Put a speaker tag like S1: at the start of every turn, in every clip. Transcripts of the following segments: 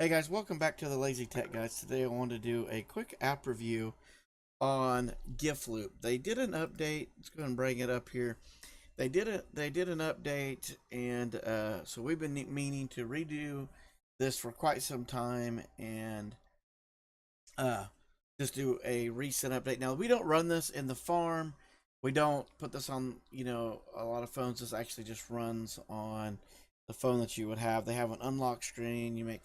S1: Hey guys, welcome back to the Lazy Tech Guys. Today I want to do a quick app review on GiftLoop. They did an update. Let's go ahead and bring it up here. They did an update, and so we've been meaning to redo this for quite some time, and just do a recent update. Now we don't run this in the farm. We don't put this on, a lot of phones. This actually just runs on the phone that you would have. They have an unlock screen. You make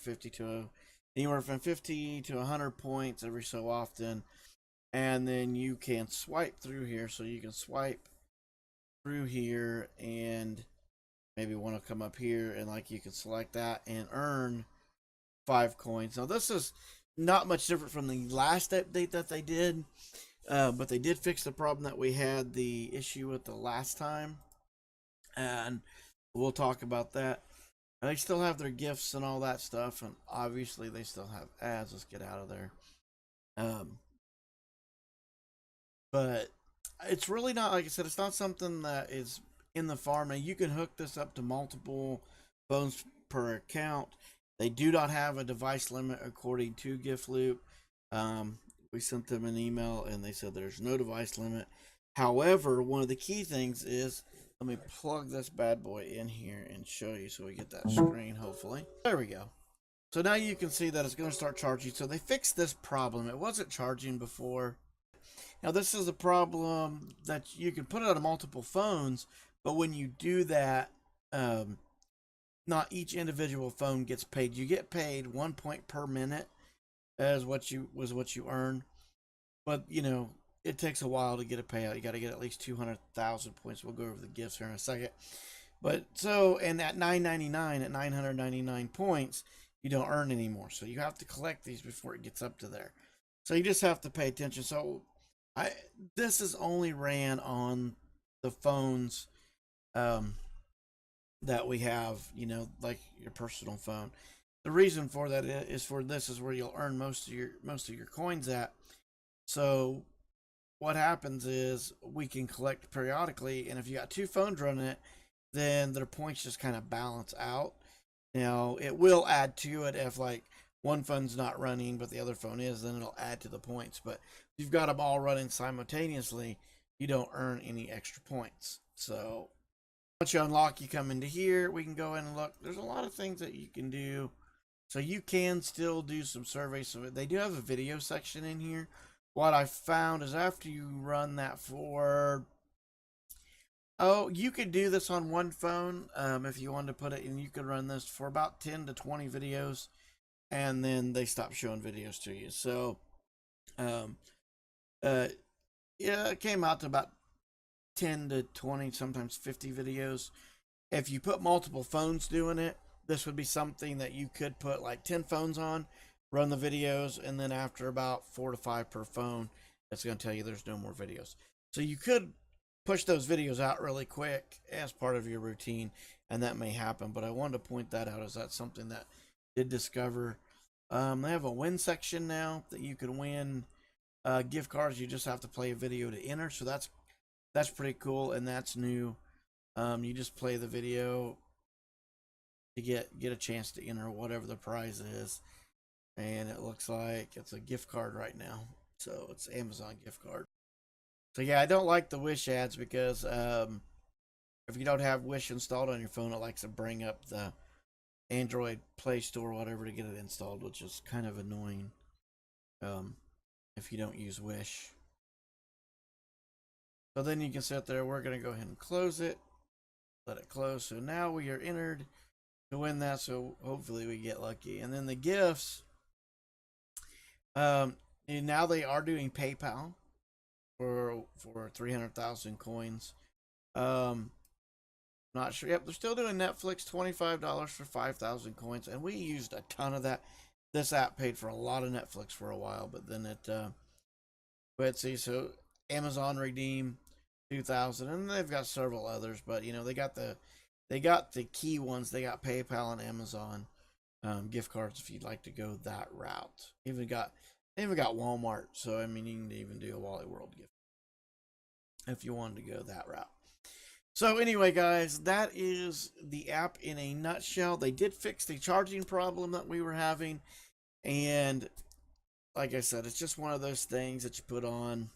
S1: anywhere from 50 to 100 points every so often, and then you can swipe through here. So you can swipe through here and maybe want to come up here, and like you can select that and earn 5 coins. Now this is not much different from the last update that they did, but they did fix the problem that we had the issue with the last time, and we'll talk about that. They still have their gifts and all that stuff, and obviously they still have ads. Let's get out of there. But it's really not, like I said, it's not something that is in the farm. Now you can hook this up to multiple phones per account. They do not have a device limit according to GiftLoop. We sent them an email and they said there's no device limit. However, one of the key things is, let me plug this bad boy in here and show you so we get that screen, hopefully. There we go. So now you can see that it's going to start charging. So they fixed this problem. It wasn't charging before. Now this is a problem that you can put it on multiple phones, but when you do that, not each individual phone gets paid. You get paid 1 point per minute as what you earn, but it takes a while to get a payout. You got to get at least 200,000 points. We'll go over the gifts here in a second. But so, and at $9.99, at 999 points, you don't earn anymore. So you have to collect these before it gets up to there. So you just have to pay attention. So this is only ran on the phones that we have, like your personal phone. The reason for that is where you'll earn most of your coins at. So what happens is we can collect periodically, and if you got 2 phones running it, then their points just kind of balance out. Now it will add to it if like one phone's not running but the other phone is, then it'll add to the points. But if you've got them all running simultaneously, you don't earn any extra points. So once you unlock, you come into here, we can go in and look. There's a lot of things that you can do. So you can still do some surveys. So they do have a video section in here. What I found is after you run that you could do this on one phone if you wanted to put it in. You could run this for about 10 to 20 videos, and then they stop showing videos to you. So yeah, it came out to about 10 to 20, sometimes 50 videos. If you put multiple phones doing it, this would be something that you could put like 10 phones on, run the videos, and then after about 4 to 5 per phone, it's going to tell you there's no more videos. So you could push those videos out really quick as part of your routine, and that may happen. But I wanted to point that out as that's something that I did discover. They have a win section now that you can win gift cards. You just have to play a video to enter. So that's pretty cool, and that's new. You just play the video to get a chance to enter whatever the prize is. And it looks like it's a gift card right now. So it's Amazon gift card. So yeah, I don't like the Wish ads because if you don't have Wish installed on your phone, it likes to bring up the Android Play Store or whatever to get it installed, which is kind of annoying if you don't use Wish. So then you can sit there. We're going to go ahead and close it. Let it close. So now we are entered to win that. So hopefully we get lucky. And then the gifts. And now they are doing PayPal for 300,000 coins. Not sure. Yep, they're still doing Netflix, $25 for 5,000 coins. And we used a ton of that. This app paid for a lot of Netflix for a while, but then it but see, so Amazon redeem 2,000, and they've got several others, but they got the key ones. They got PayPal and Amazon gift cards if you'd like to go that route. They even got Walmart, so I mean you can even do a Wally World gift if you wanted to go that route. So anyway, guys, that is the app in a nutshell. They did fix the charging problem that we were having, and like I said, it's just one of those things that you put on,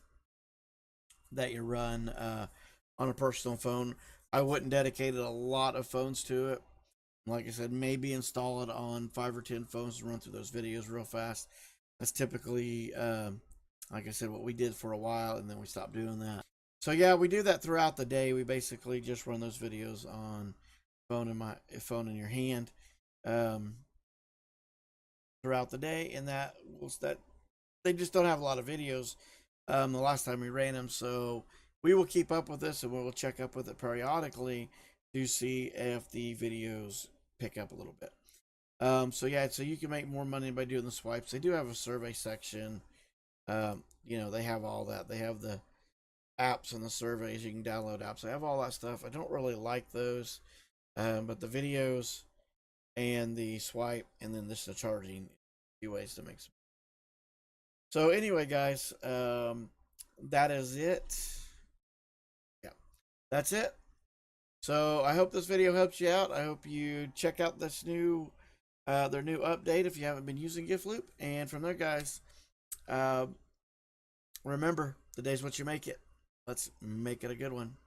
S1: that you run on a personal phone. I wouldn't dedicate a lot of phones to it. Like I said, maybe install it on 5 or 10 phones to run through those videos real fast. That's typically, like I said, what we did for a while, and then we stopped doing that. So yeah, we do that throughout the day. We basically just run those videos on phone in your hand um, throughout the day, and that they just don't have a lot of videos the last time we ran them. So we will keep up with this, and we will check up with it periodically to see if the videos pick up a little bit. So yeah, so you can make more money by doing the swipes. They do have a survey section. They have all that. They have the apps and the surveys. You can download apps. They have all that stuff. I don't really like those, but the videos and the swipe, and then this the charging, few ways to make some. So anyway, guys, that is it. Yeah, that's it. So I hope this video helps you out. I hope you check out this their new update if you haven't been using GiftLoop. And from there, guys, remember, today's what you make it. Let's make it a good one.